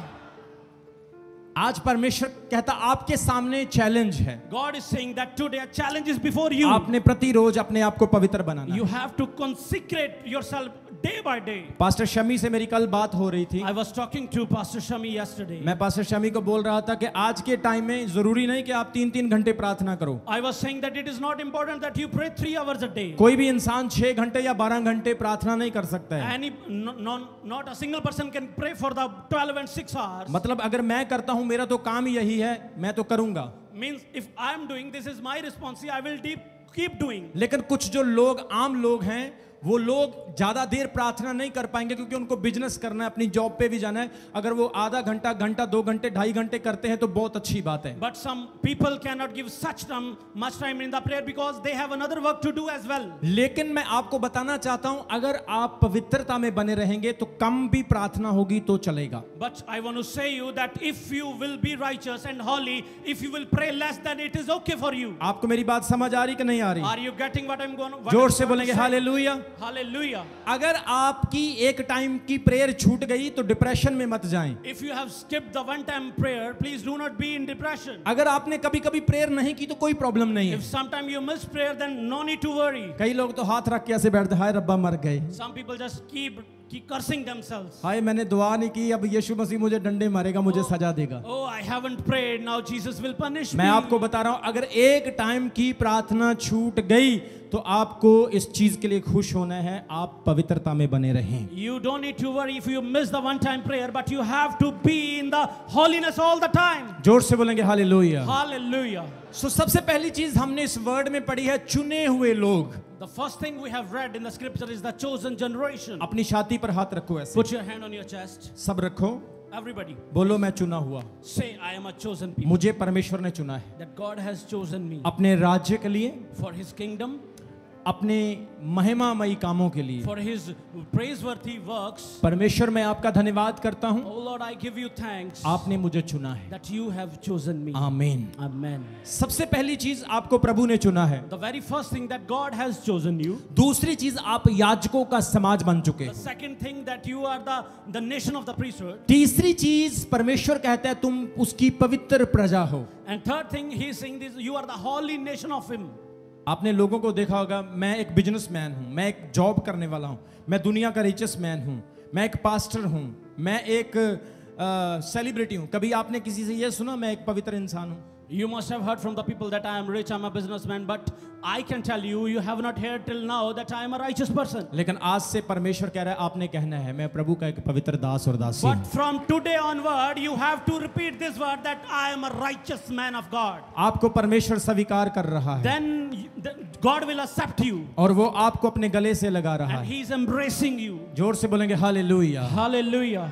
आज परमेश्वर कहता आपके सामने चैलेंज है, God is saying that today a challenge is before you. आपने प्रतिरोज अपने आप को पवित्र बनाना You है। have to consecrate yourself day by day. Pastor Shami से मेरी कल बात हो रही थी। I was talking to Pastor Shami yesterday. मैं पास्टर शमी को बोल रहा था कि आज के टाइम में जरूरी नहीं कि आप 3-3 घंटे प्रार्थना करो। I was saying that it is not important that you pray 3 hours a day. कोई भी इंसान 6 घंटे या 12 घंटे प्रार्थना नहीं कर सकता है। Not a single person can pray for the 12 and 6 hours. मतलब अगर मैं करता हूं, मेरा तो काम ही यही है, मैं तो करूंगा। Means if I am doing, this is my responsibility, I will keep doing. लेकिन कुछ जो लोग आम लोग हैं वो लोग ज्यादा देर प्रार्थना नहीं कर पाएंगे क्योंकि उनको बिजनेस करना है, अपनी जॉब पे भी जाना है। अगर वो आधा घंटा, घंटा, 2 घंटे, 2.5 घंटे करते हैं तो बहुत अच्छी बात है। But some people cannot give much time in the prayer because they have another work to do as well. लेकिन मैं आपको बताना चाहता हूं, अगर आप पवित्रता में बने रहेंगे तो कम भी प्रार्थना होगी तो चलेगा। But I want to say you that if you will be righteous and holy, if you will pray less, then it is okay for you. आपको मेरी बात समझ आ रही कि नहीं आ रही? Are you getting what I'm going to? जोर से बोलेंगे हालेलुया। Hallelujah. अगर आपकी एक टाइम की प्रेयर छूट गई तो डिप्रेशन में मत जाएं। If you have skipped the one time prayer, please do not be in depression. अगर आपने कभी कभी प्रेयर नहीं की तो कोई प्रॉब्लम नहीं है। If sometime you miss prayer, then no need to worry. कई लोग तो हाथ रख के ऐसे बैठते, हाय रब्बा मर गए। Some people just keep keep cursing themselves. हाय मैंने दुआ नहीं की, अब यीशु मसीह मुझे डंडे मारेगा, मुझे सजा देगा। Oh, I haven't prayed, now Jesus will punish me. मैं आपको बता रहा हूं, अगर एक टाइम की प्रार्थना छूट गई तो आपको इस चीज के लिए खुश होना है, आप पवित्रता में बने रहें। You don't need to worry if you miss the one time prayer, but you have to be in the holiness all the time. जोर से बोलेंगे हालेलुया। Hallelujah. सो सबसे पहली चीज हमने इस वर्ड में पढ़ी है चुने हुए लोग। The first thing we have read in the scripture is the chosen generation. अपनी छाती पर हाथ रखो ऐसे, Put your hand on your chest. सब रखो, Everybody, बोलो मैं चुना हुआ, say, I am a chosen people. मुझे परमेश्वर ने चुना है That God has chosen me अपने राज्य के लिए, for His kingdom, अपने महिमामयी कामों के लिए। for His praiseworthy works. परमेश्वर मैं आपका धन्यवाद करता हूं, Oh Lord, I give you thanks आपने मुझे चुना है। that you have chosen me. आमीन। Amen. सबसे पहली चीज आपको प्रभु ने चुना है। The very first thing that God has chosen you. दूसरी चीज आप याजकों का समाज बन चुके The हो। second thing that you are the nation of the priesthood. तीसरी चीज परमेश्वर कहता है तुम उसकी पवित्र प्रजा हो। And third thing He is saying this, you are the holy nation of Him. आपने लोगों को देखा होगा, मैं एक बिजनेसमैन हूं, मैं एक जॉब करने वाला हूं, मैं दुनिया का रिचेस्ट मैन हूं, मैं एक पास्टर हूं, मैं एक सेलिब्रिटी हूं। कभी आपने किसी से यह सुना मैं एक पवित्र इंसान हूं? You must have heard from the people that I am rich, I am a businessman, but I can tell you, you have not heard till now that I am a righteous person. लेकिन आज से परमेश्वर कह रहा है आपने कहना है मैं प्रभु का एक पवित्र दास और दासी हूं। But from today onward, you have to repeat this word that I am a righteous man of God. आपको परमेश्वर स्वीकार कर रहा है Then God will accept you, और वो आपको अपने गले से लगा रहा and है। He is embracing you. जोर से बोलेंगे हालेलुया। Hallelujah.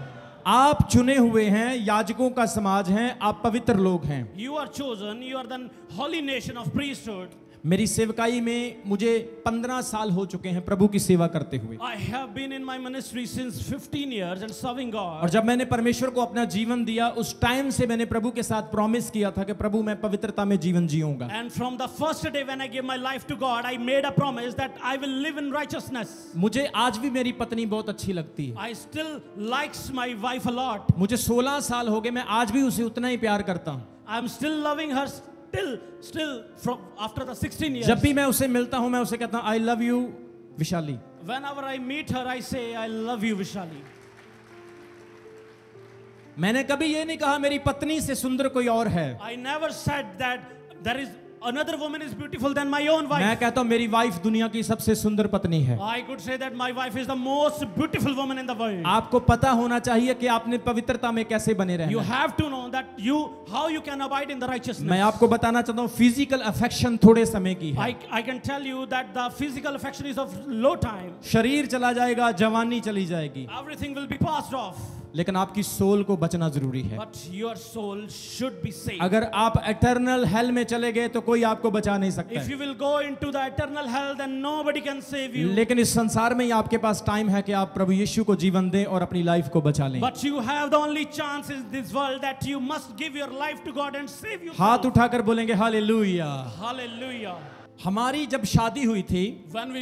आप चुने हुए हैं, याजकों का समाज हैं, आप पवित्र लोग हैं। You are chosen, you are the holy nation of priesthood. मेरी सेवकाई में मुझे 15 साल हो चुके हैं प्रभु की सेवा करते हुए। I have been in my ministry since 15 years and serving और God. जब मैंने परमेश्वर को अपना जीवन दिया उस टाइम से मैंने प्रभु के साथ प्रॉमिस किया था कि प्रभु मैं पवित्रता में जीवन जीऊंगा। And from the first day when I gave my life to God, I made a promise that I will live in righteousness. मुझे आज भी मेरी पत्नी बहुत अच्छी लगती है। I still likes my wife a lot. मुझे 16 साल हो गए, मैं आज भी उसे उतना ही प्यार करता हूँ। I'm still loving her still from after the 16 years. जब भी मैं उसे मिलता हूँ मैं उसे कहता हूँ I love you Vishali. Whenever I meet her, I say, I love you, Vishali. मैंने कभी ये नहीं कहा मेरी पत्नी से सुंदर कोई और है। I never said that there is another woman is beautiful than my own मैं wife. कहता हूँ मेरी वाइफ दुनिया की सबसे सुंदर पत्नी है। I could say that my wife is the most beautiful woman in the world. आपको पता होना चाहिए कि आपने पवित्रता में कैसे बने You रहना है। have to know that how you can abide in the righteousness. मैं आपको बताना चाहता हूँ फिजिकल अफेक्शन थोड़े समय की है। I can tell you that the physical affection is of low time. शरीर चला जाएगा, जवानी चली जाएगी, Everything will be passed off. लेकिन आपकी सोल को बचना जरूरी है। But your soul should be saved. अगर आप एटर्नल हेल में चले गए तो कोई आपको बचा नहीं सकता If है। you will go into the eternal hell, then nobody can save you. लेकिन इस संसार में ही आपके पास टाइम है कि आप प्रभु यीशु को जीवन दें और अपनी लाइफ को बचा लें। But you have the only chance in this world that you must give your life to God and save yourself. हाथ उठाकर बोलेंगे हालेलुया। Hallelujah. हमारी जब शादी हुई थी, When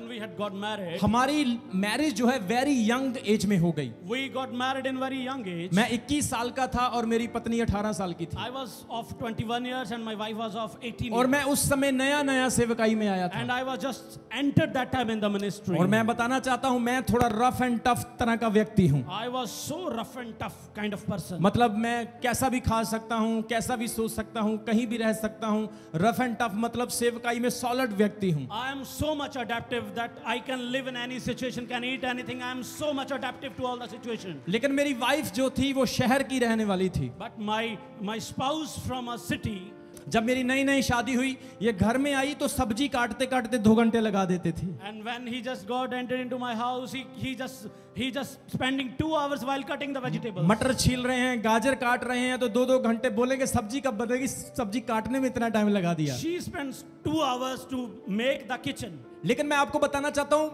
we had got married, हमारी मैरिज जो है वेरी यंग एज में हो गई। we got married in very young age. मैं 21 साल का था और मेरी पत्नी 18 साल की थी। I was of 21 years and my wife was of 18 और years. मैं उस समय नया नया सेवकाई में आया And था। I was just entered that time in the ministry. और मैं बताना चाहता हूँ मैं थोड़ा रफ एंड टफ तरह का व्यक्ति हूँ। I was so rough and tough kind of person. मतलब मैं कैसा भी खा सकता हूँ, कैसा भी सोच सकता हूँ, कहीं भी रह सकता हूँ। रफ एंड टफ मतलब सेवकाई में सॉलिड व्यक्ति हूँ। I am so much adaptive that I can live in any situation, can eat anything. I am so much adaptive to all the situation. लेकिन मेरी वाइफ जो थी वो शहर की रहने वाली थी। But my spouse from a city, जब मेरी नई नई शादी हुई, ये घर में आई तो सब्जी काटते काटते 2 घंटे लगा देते थे। and when he just got entered into my house, he just spending 2 hours while cutting the vegetables. मटर छील रहे हैं, गाजर काट रहे हैं तो 2-2 घंटे बोलेंगे सब्जी कब बनेगी, सब्जी काटने में इतना टाइम लगा दिया। She spends 2 hours to make the kitchen. लेकिन मैं आपको बताना चाहता हूं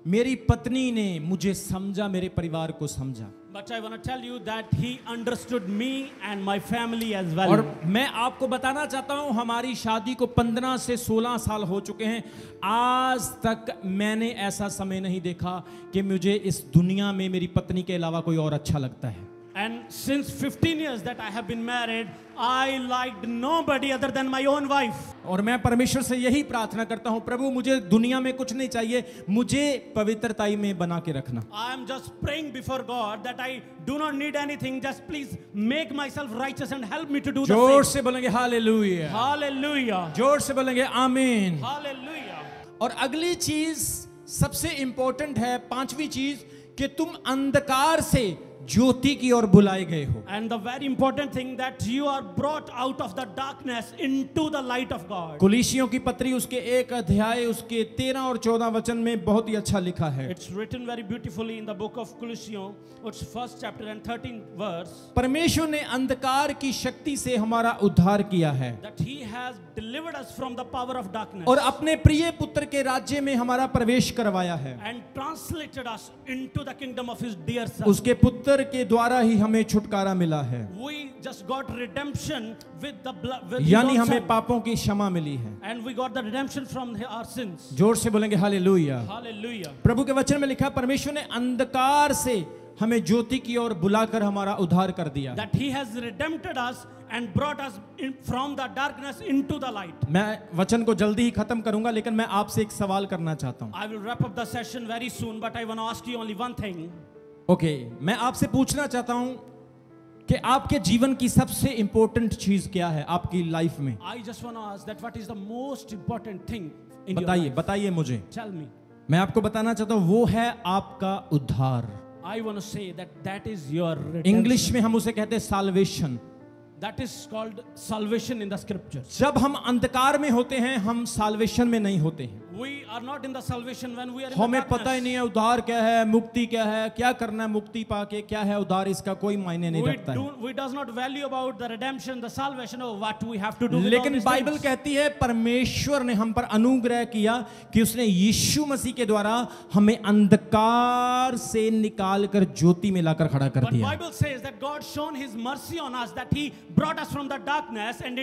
मेरी पत्नी ने मुझे समझा, मेरे परिवार को समझा। But I want to tell you that he understood me and my family as well. और मैं आपको बताना चाहता हूं हमारी शादी को 15 से 16 साल हो चुके हैं। आज तक मैंने ऐसा समय नहीं देखा कि मुझे इस दुनिया में मेरी पत्नी के अलावा कोई और अच्छा लगता है। And since 15 years that I have been married, I liked nobody other than my own wife. और मैं परमेश्वर से यही प्रार्थना करता हूँ, प्रभु मुझे दुनिया में कुछ नहीं चाहिए, मुझे पवित्रताई में बना के रखना। I am just praying before God that I do not need anything. Just please make myself righteous and help me to do the जोर same. से बोलेंगे हालेलुया, Hallelujah. जोर से बोलेंगे आमीन। Hallelujah. और अगली चीज सबसे इंपॉर्टेंट है, पांचवी चीज, कि तुम अंधकार से ज्योति की ओर बुलाए गए हो। And the very important thing that you are brought out of the darkness into the light of God. कुलीसियों की पत्री उसके 1 अध्याय उसके 13 और 14 वचन में बहुत ही अच्छा लिखा है। It's written very beautifully in the book of Colossians, its 1st chapter and 13th verse. परमेश्वर ने अंधकार की शक्ति से हमारा उद्धार किया है That He has delivered us from the power of darkness. और अपने प्रिय पुत्र के राज्य में हमारा प्रवेश करवाया है। And translated us into the kingdom of His dear Son. उसके पुत्र के द्वारा ही हमें छुटकारा मिला है, We just got redemption with the blood. With यानी His own हमें Son. पापों की क्षमा मिली है। And we got the redemption from our sins. जोर से बोलेंगे हालेलुया। Hallelujah. प्रभु के वचन में लिखा, परमेश्वर ने अंधकार से हमें ज्योति की ओर बुलाकर हमारा उद्धार कर दिया। That He has redeemed us and brought us from the darkness into the light. मैं वचन को जल्दी ही खत्म करूंगा, लेकिन मैं आपसे एक सवाल करना चाहता हूं। I will wrap up the session very soon, but I want to ask you only one thing. Okay, मैं आपसे पूछना चाहता हूं कि आपके जीवन की सबसे इंपॉर्टेंट चीज क्या है आपकी लाइफ में? I just want to ask that what is the most important thing in your बताइए, life? बताइए मुझे। Tell me. मैं आपको बताना चाहता हूं, वो है आपका उद्धार। I want to say that that is your redemption. English में हम उसे कहते हैं solvation. That is called salvation in the scriptures. जब हम अंधकार में होते हैं, हम साल्वेशन में नहीं होते हैं। We are not in the salvation when we are in the हमें darkness. पता ही नहीं है उद्धार क्या है, मुक्ति क्या है, क्या करना है मुक्ति पाके, क्या है उद्धार, इसका कोई मायने नहीं रखता है। We does not value about the redemption, the salvation, or what we have to do with all लेकिन these बाइबल things. कहती है परमेश्वर ने हम पर अनुग्रह किया कि उसने यीशु मसीह के द्वारा हमें अंधकार से निकाल कर ज्योति में लाकर खड़ा कर But दिया। Bible says that God shown His mercy on us, that He brought us from the darkness and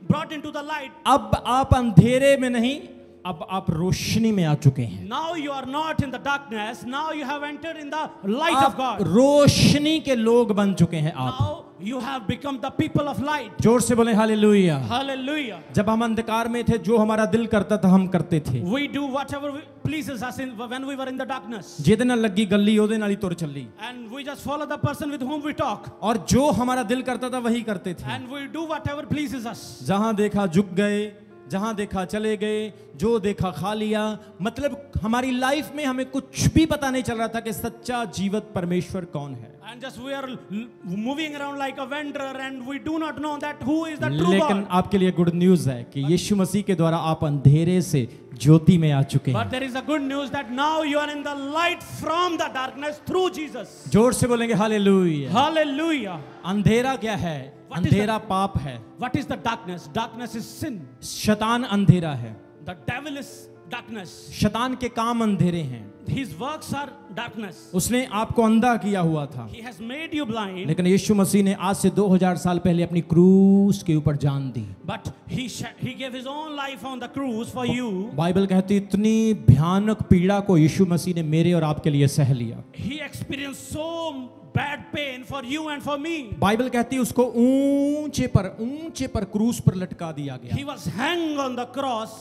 brought into the light. अब आप अंधेरे में नहीं, अब आप रोशनी में आ चुके हैं। Now you are not in the darkness. Now you have entered in the light of आप God. रोशनी के लोग बन चुके हैं आप। Now you have become the people of light. जोर से बोले हालेलुया। Hallelujah. जब हम अंधकार में थे, जो हमारा दिल करता था हम करते थे। We do whatever pleases us when we were in the darkness. ਜਿਹਦੇ ਨਾਲ ਲੱਗੀ ਗੱਲੀ ਉਹਦੇ ਨਾਲ ਹੀ ਤੁਰ ਚੱਲੀ, And we just follow the person with whom we talk. और जो हमारा दिल करता था वही करते थे। And we do whatever pleases us. जहां देखा झुक गए, जहां देखा चले गए, जो देखा खा लिया। मतलब हमारी लाइफ में हमें कुछ भी पता नहीं चल रहा था कि सच्चा जीवित परमेश्वर कौन है। And just we are moving around like a wanderer, and we do not know that who is the true लेकिन God. आपके लिए गुड न्यूज है कि यीशु मसीह के द्वारा आप अंधेरे से ज्योति में आ चुके But हैं। there is a good news that now you are in the light from the darkness through Jesus. जोर से बोलेंगे हालेलुया। Hallelujah. अंधेरा क्या है? What is अंधेरा पाप है, What is the darkness? Darkness is sin. शैतान अंधेरा है, The devil is darkness. शैतान के काम अंधेरे हैं। His works are darkness. उसने आपको अंधा किया हुआ था, He has made you blind, लेकिन यीशु मसीह ने आज से 2000 साल पहले अपनी क्रूस के ऊपर जान दी। but he gave his own life on the cross for you. Bible कहती इतनी भयानक पीड़ा को यीशु मसीह ने मेरे और आपके लिए सह लिया। He experienced so bad pain for you and for me. Bible कहती उसको ऊंचे पर क्रूस पर लटका दिया गया। He was hanged on the cross.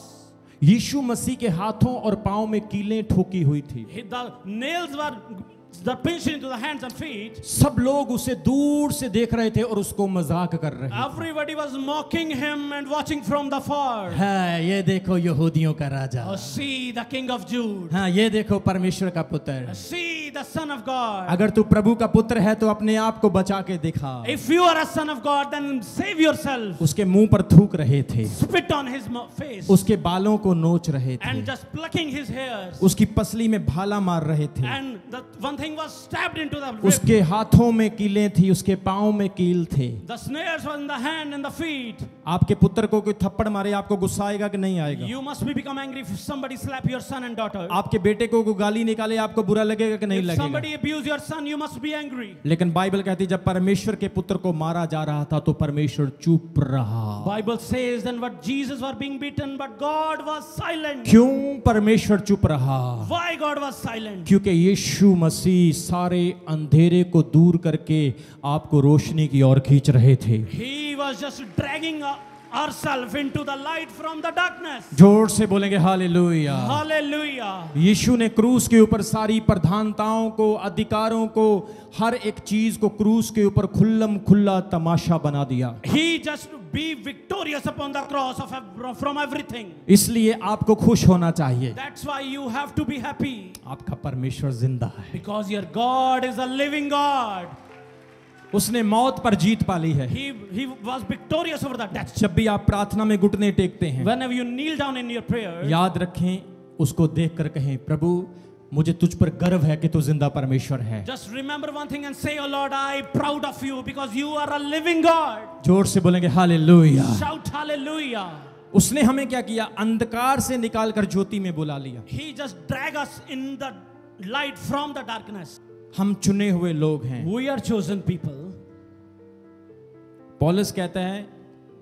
यीशु मसीह के हाथों और पांव में कीलें ठोकी हुई थी। The nails were pinched into the hands and feet. सब लोग उसे दूर से देख रहे थे और उसको मजाक कर रहे थे। Everybody was mocking him and watching from the far. हाँ, ये देखो यहूदियों का राजा। Oh, see the King of Jude. हाँ, ये देखो परमेश्वर का पुत्र। See the Son of God. अगर तू प्रभु का पुत्र है तो अपने आप को बचा के दिखा। If you are a son of God, then save yourself. उसके मुंह पर थूक रहे थे, Spit on his face उसके बालों को नोच रहे थे, and just plucking his hairs. उसकी पसली में भाला मार रहे थे, And the one thing was stabbed into the rib. उसके हाथों में कीलें थी, उसके पांव में कील थे। The snares were in the hand and the feet. आपके पुत्र को कोई थप्पड़ मारे, आपको गुस्सा आएगा कि नहीं आएगा? You must become angry if somebody slap your son and daughter. आपके बेटे को कोई गाली निकाले, आपको बुरा लगेगा कि नहीं लगेगा। somebody abuse your son, you must be angry. लेकिन बाइबल कहती है जब परमेश्वर के पुत्र को मारा जा रहा था तो परमेश्वर चुप रहा। Bible says then what Jesus was being beaten, but God was silent. क्यों परमेश्वर चुप रहा? Why God was silent? क्योंकि यीशु मसीह सारे अंधेरे को दूर करके आपको रोशनी की ओर खींच रहे थे। He was just dragging ourselves into the light from the darkness. जोर से बोलेंगे हालेलुया। Hallelujah. यीशु ने क्रूस के ऊपर सारी प्रधानताओं को, अधिकारों को, हर एक चीज को क्रूस के ऊपर खुल्लम खुल्ला तमाशा बना दिया। He just be victorious upon the cross from everything. इसलिए आपको खुश होना चाहिए। That's why you have to be happy. आपका परमेश्वर जिंदा है। Because your God is a living God. उसने मौत पर जीत पाली है। He was victorious over the death. जब भी आप प्रार्थना में घुटने टेकते हैं, Whenever you kneel down in your prayer, याद रखें, उसको देखकर कहें, प्रभु मुझे तुझ पर गर्व है कि तू जिंदा परमेश्वर है। just remember one thing and say, oh Lord, I am proud of you because you are a living God. जोर से बोलेंगे हालेलुया। Shout hallelujah. उसने हमें क्या किया? अंधकार से निकालकर ज्योति में बुला लिया। He just drag us in the light from the darkness. हम चुने हुए लोग हैं। We are chosen people. पौलुस कहता है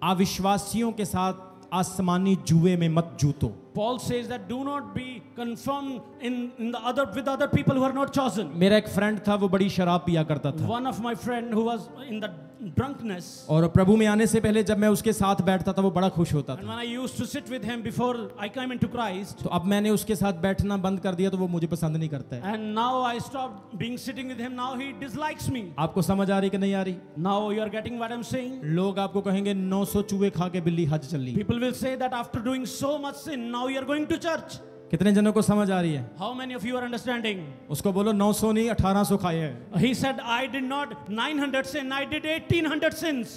अविश्वासियों के साथ आसमानी जुए में मत जूतो। Paul says that do not be conformed with other people who are not chosen. मेरा एक फ्रेंड था, वो बड़ी शराब पिया करता था। One of my friend who was in the drunkenness. और प्रभु में आने से पहले जब मैं उसके साथ बैठता था वो बड़ा खुश होता And था। when I used to sit with him before I came into Christ. तो अब मैंने उसके साथ बैठना बंद कर दिया तो वो मुझे पसंद नहीं करता है। And now I stopped being sitting with him. Now he dislikes me. आपको समझ आ रही कि नहीं आ रही? Now you are getting what I'm saying. लोग आपको कहेंगे 900 चूहे खा के बिल्ली हज चल ली। People will say that after doing so much sin, now you are going to church. कितने जनों को समझ आ रही है? How many of you are understanding? उसको बोलो 900 नहीं 1800 खाए हैं। He said, I did not 900 sin, I did 1800 sins.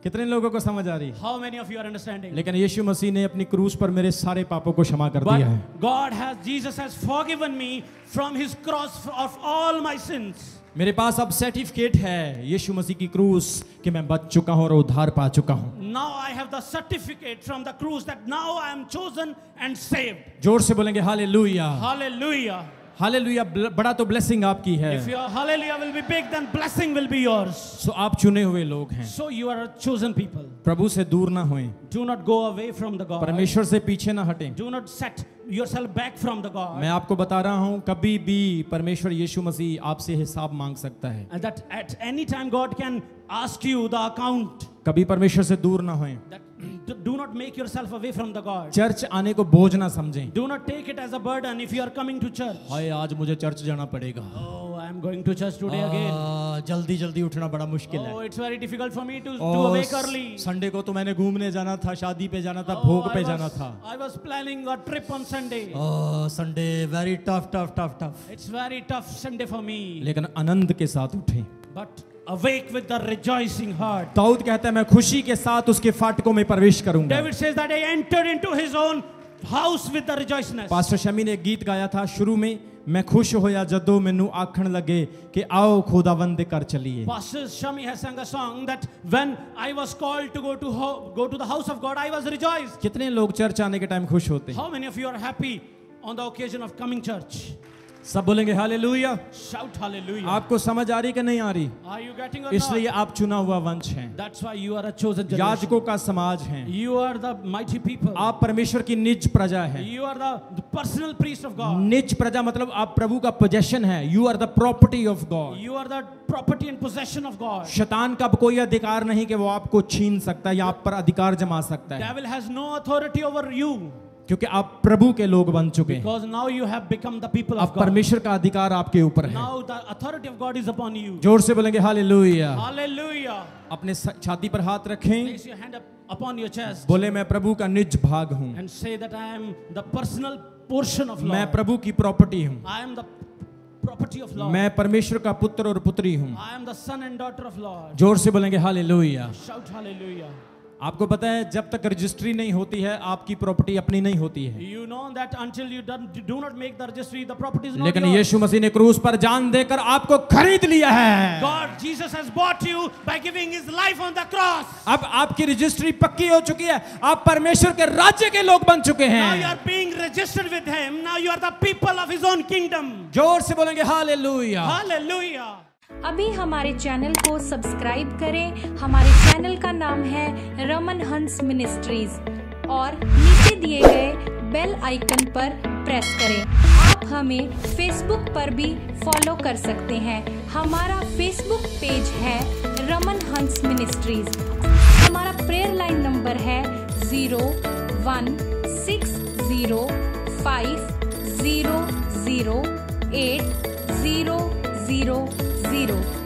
कितने लोगों को समझ आ रही है? How many of you are understanding? लेकिन यीशु मसीह ने अपनी क्रूस पर मेरे सारे पापों को क्षमा कर दिया है। But Jesus has forgiven me from his cross of all my sins. मेरे पास अब सर्टिफिकेट है यीशु मसीह की क्रूस कि मैं बच चुका हूं और उद्धार पा चुका हूं। Now I have the certificate from the cross that now I am chosen and saved. जोर से बोलेंगे हालेलुया। Hallelujah. हालेलुया। बड़ा तो ब्लेसिंग आपकी है। If your hallelujah will be big, then blessing will be yours. सो आप चुने हुए लोग हैं। So you are chosen people. प्रभु से दूर ना होएं, Do not go away from the God. परमेश्वर से पीछे ना हटें। Do not set yourself back from the God. मैं आपको बता रहा हूं कभी भी परमेश्वर यीशु मसीह आपसे हिसाब मांग सकता है। And that at any time God can ask you the account. कभी परमेश्वर से दूर ना होएं। That do not make yourself away from the God. Church आने को बोझ ना समझें। Do not take it as a burden if you are coming to church. हाय आज मुझे चर्च जाना पड़ेगा। Oh, I am going to church today again. जल्दी जल्दी उठना बड़ा मुश्किल है। Oh, it's very difficult for me to और wake early. संडे को तो मैंने घूमने जाना था, शादी पे जाना था, Oh, भोग पे जाना था। I was planning a trip on Sunday. Sunday very tough tough tough tough. It's very tough Sunday for me. लेकिन आनंद के साथ उठे। But awake with the rejoicing heart. Dawood कहता है मैं खुशी के साथ उसके फाटकों में प्रवेश करूंगा। David says that I entered into his own house with the rejoicing. Pastor Shami ने एक गीत गाया था शुरू में, मैं खुश होया जदों मैनू आखण लगे कि आओ खुदावंद दे घर चलिए। Pastor Shami has sung a song that when I was called to go to the house of God, I was rejoiced. कितने लोग चर्च आने के टाइम खुश होते हैं? How many of you are happy on the occasion of coming church? सब बोलेंगे hallelujah. Shout hallelujah. आपको समझ आ रही कि नहीं आ रही? Are you getting or इसलिए not? आप चुना हुआ वंश हैं, That's why you are a chosen generation. याजकों का समाज हैं, You are the mighty people. आप परमेश्वर की निज प्रजा हैं। You are the personal priest of God. निज प्रजा मतलब आप प्रभु का पोजेशन है। You are the property of God. You are the property and possession of God. शैतान का कोई अधिकार नहीं कि वो आपको छीन सकता है या आप पर अधिकार जमा सकता है, Devil has no authority over you क्योंकि आप प्रभु के लोग बन चुके हैं। because now you have become the people अब of God. परमेश्वर का अधिकार आपके ऊपर है। Now the authority of God is upon you. जोर से बोलेंगे हालेलुया। Hallelujah. अपने छाती पर हाथ रखें, Place your hand up upon your chest बोले मैं प्रभु का निज भाग हूँ, and say that I am the personal portion of मैं Lord. प्रभु की प्रॉपर्टी हूँ, I am the property of Lord. मैं परमेश्वर का पुत्र और पुत्री हूँ। I am the son and daughter of Lord. जोर से बोलेंगे हालेलुया। Shout hallelujah. आपको पता है जब तक रजिस्ट्री नहीं होती है आपकी प्रॉपर्टी अपनी नहीं होती है, You know that until you do not make the registry, the property is not लेकिन yours. यीशु मसीह ने क्रूस पर जान देकर आपको खरीद लिया है। God, Jesus has bought you by giving His life on the cross. अब आपकी रजिस्ट्री पक्की हो चुकी है, आप परमेश्वर के राज्य के लोग बन चुके Now you हैं। are being registered with Him. Now you are the people of His own kingdom. जोर से बोलेंगे हालेलुया। Hallelujah. अभी हमारे चैनल को सब्सक्राइब करें। हमारे चैनल का नाम है रमन हंस मिनिस्ट्रीज और नीचे दिए गए बेल आइकन पर प्रेस करें। आप हमें फेसबुक पर भी फॉलो कर सकते हैं। हमारा फेसबुक पेज है रमन हंस मिनिस्ट्रीज। हमारा प्रेयर लाइन नंबर है 0160500800।